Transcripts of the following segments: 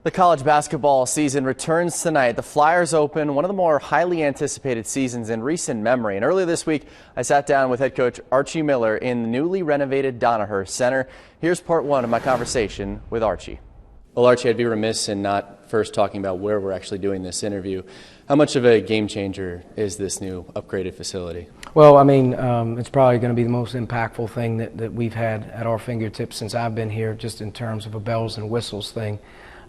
The college basketball season returns tonight. The Flyers open one of the more highly anticipated seasons in recent memory. And earlier this week, I sat down with head coach Archie Miller in the newly renovated Donahue Center. Here's part one of my conversation with Archie. Well, Archie, I'd be remiss in not first talking about where we're actually doing this interview. How much of a game changer is this new upgraded facility? Well, I mean, it's probably going to be the most impactful thing that we've had at our fingertips since I've been here, just in terms of a bells and whistles thing.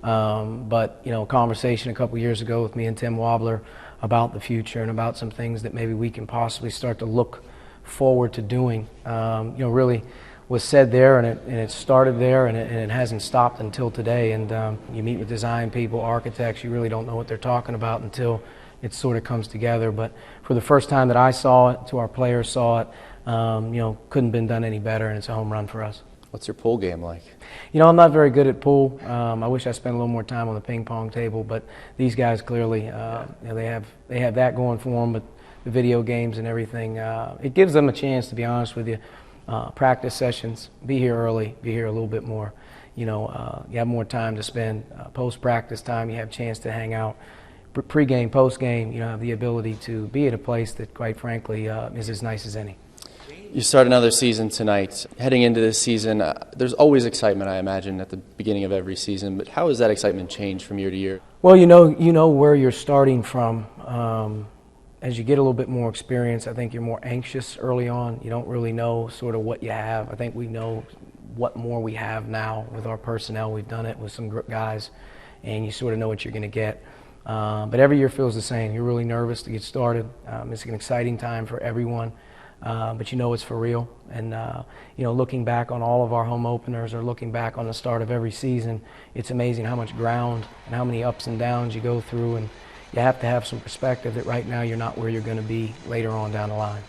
But, you know, a conversation a couple years ago with me and Tim Wobbler about the future and about some things that maybe we can possibly start to look forward to doing, really was said there, and it started there, and it hasn't stopped until today. And you meet with design people, architects, you really don't know what they're talking about until it sort of comes together. But for the first time that I saw it, to our players saw it, couldn't have been done any better, and it's a home run for us. What's your pool game like? You know, I'm not very good at pool. I wish I spent a little more time on the ping pong table, but these guys clearly, they have that going for them. But the video games and everything, it gives them a chance, to be honest with you. Practice sessions, be here early, be here a little bit more. You have more time to spend. Post-practice time, you have a chance to hang out. Pre-game, post-game, you have the ability to be at a place that, quite frankly, is as nice as any. You start another season tonight. Heading into this season, there's always excitement, I imagine, at the beginning of every season. But how has that excitement changed from year to year? Well, you know where you're starting from. As you get a little bit more experience, I think you're more anxious early on. You don't really know sort of what you have. I think we know what more we have now with our personnel. We've done it with some guys, and you sort of know what you're going to get. But every year feels the same. You're really nervous to get started. It's an exciting time for everyone. But you know it's for real, and looking back on all of our home openers or looking back on the start of every season, it's amazing how much ground and how many ups and downs you go through, and you have to have some perspective that right now you're not where you're going to be later on down the line.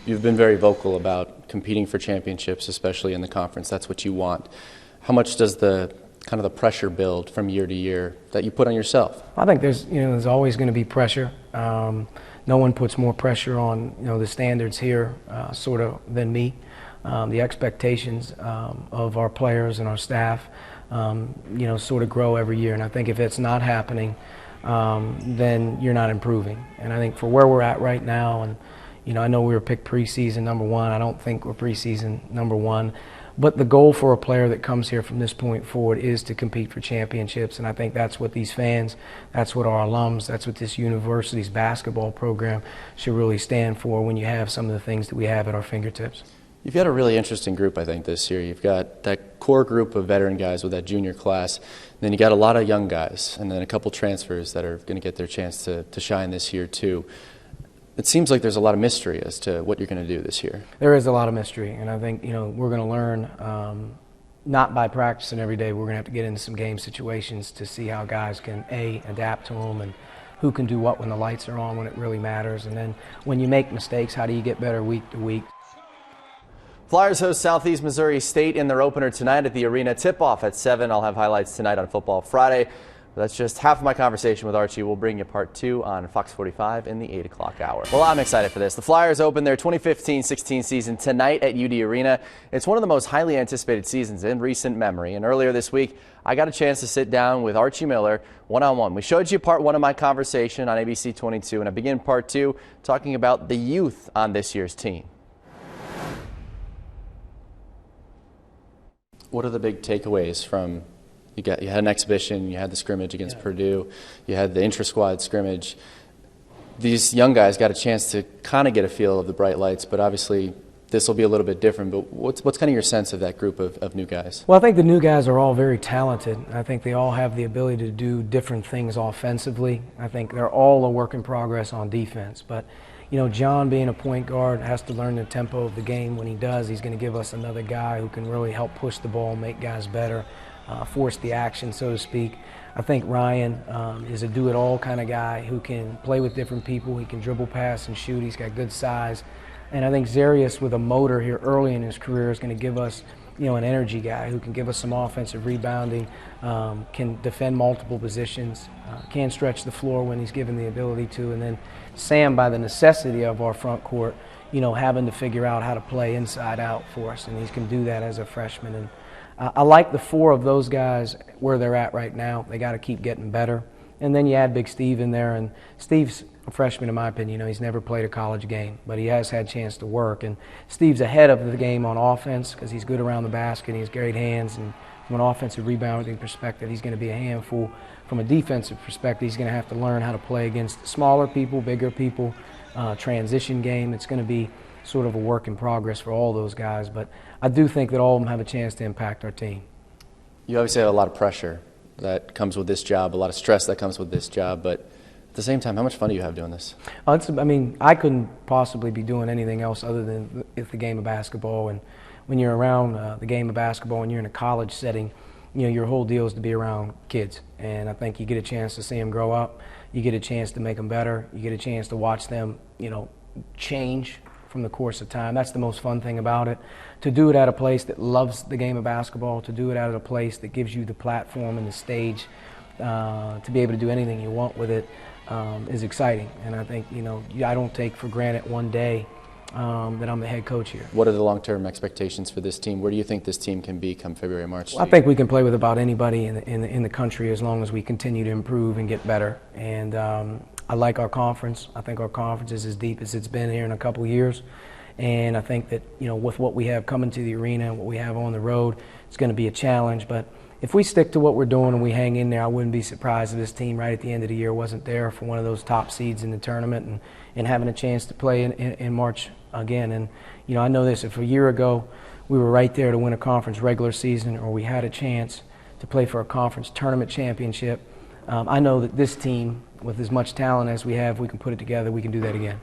You've been very vocal about competing for championships, especially in the conference. That's what you want. How much does the pressure build from year to year that you put on yourself? I think there's always going to be pressure. No one puts more pressure on the standards here than me. The expectations of our players and our staff sort of grow every year, and I think if it's not happening, then you're not improving. And I think for where we're at right now, and I know we were picked preseason number one. I don't think we're preseason number one. But the goal for a player that comes here from this point forward is to compete for championships, and I think that's what these fans, that's what our alums, that's what this university's basketball program should really stand for when you have some of the things that we have at our fingertips. You've got a really interesting group, I think, this year. You've got that core group of veteran guys with that junior class, and then you got a lot of young guys, and then a couple transfers that are going to get their chance to shine this year too. It seems like there's a lot of mystery as to what you're going to do this year. There is a lot of mystery, and I think we're going to learn not by practicing every day. We're going to have to get into some game situations to see how guys can adapt to them, and who can do what when the lights are on, when it really matters, and then when you make mistakes, how do you get better week to week. Flyers host Southeast Missouri State in their opener tonight at the arena. Tip-off at 7. I'll have highlights tonight on Football Friday. That's just half of my conversation with Archie. We'll bring you part 2 on Fox 45 in the 8 o'clock hour. Well, I'm excited for this. The Flyers open their 2015-16 season tonight at UD Arena. It's one of the most highly anticipated seasons in recent memory. And earlier this week, I got a chance to sit down with Archie Miller one-on-one. We showed you part 1 of my conversation on ABC 22, and I begin part 2 talking about the youth on this year's team. What are the big takeaways from? You had an exhibition, you had the scrimmage against Purdue, you had the intra-squad scrimmage. These young guys got a chance to kind of get a feel of the bright lights, but obviously this will be a little bit different. But what's kind of your sense of that group of new guys? Well, I think the new guys are all very talented. I think they all have the ability to do different things offensively. I think they're all a work in progress on defense. But John, being a point guard, has to learn the tempo of the game. When he does, he's going to give us another guy who can really help push the ball, make guys better. Force the action, so to speak. I think Ryan is a do-it-all kind of guy who can play with different people. He can dribble, pass, and shoot. He's got good size. And I think Zarius, with a motor here early in his career, is going to give us an energy guy who can give us some offensive rebounding, can defend multiple positions, can stretch the floor when he's given the ability to. And then Sam, by the necessity of our front court, having to figure out how to play inside out for us, and he can do that as a freshman. And I like the 4 of those guys where they're at right now. They got to keep getting better. And then you add Big Steve in there, and Steve's a freshman in my opinion. He's never played a college game, but he has had a chance to work. And Steve's ahead of the game on offense because he's good around the basket, he has great hands, and from an offensive rebounding perspective, he's going to be a handful. From a defensive perspective, he's going to have to learn how to play against smaller people, bigger people, transition game. It's going to be sort of a work in progress for all those guys, but I do think that all of them have a chance to impact our team. You obviously have a lot of pressure that comes with this job, a lot of stress that comes with this job, but at the same time, how much fun do you have doing this? I mean, I couldn't possibly be doing anything else other than the game of basketball. And when you're around the game of basketball and you're in a college setting, your whole deal is to be around kids. And I think you get a chance to see them grow up. You get a chance to make them better. You get a chance to watch them, change from the course of time. That's the most fun thing about it. To do it at a place that loves the game of basketball, to do it at a place that gives you the platform and the stage to be able to do anything you want with it is exciting. And I think, I don't take for granted one day that I'm the head coach here. What are the long-term expectations for this team? Where do you think this team can be come February, March? Well, I think we can play with about anybody in the country as long as we continue to improve and get better. And I like our conference. I think our conference is as deep as it's been here in a couple of years. And I think that, with what we have coming to the arena and what we have on the road, it's going to be a challenge. But if we stick to what we're doing and we hang in there, I wouldn't be surprised if this team right at the end of the year wasn't there for one of those top seeds in the tournament and having a chance to play in March again. And, I know this, if a year ago we were right there to win a conference regular season or we had a chance to play for a conference tournament championship, I know that this team, with as much talent as we have, we can put it together, we can do that again.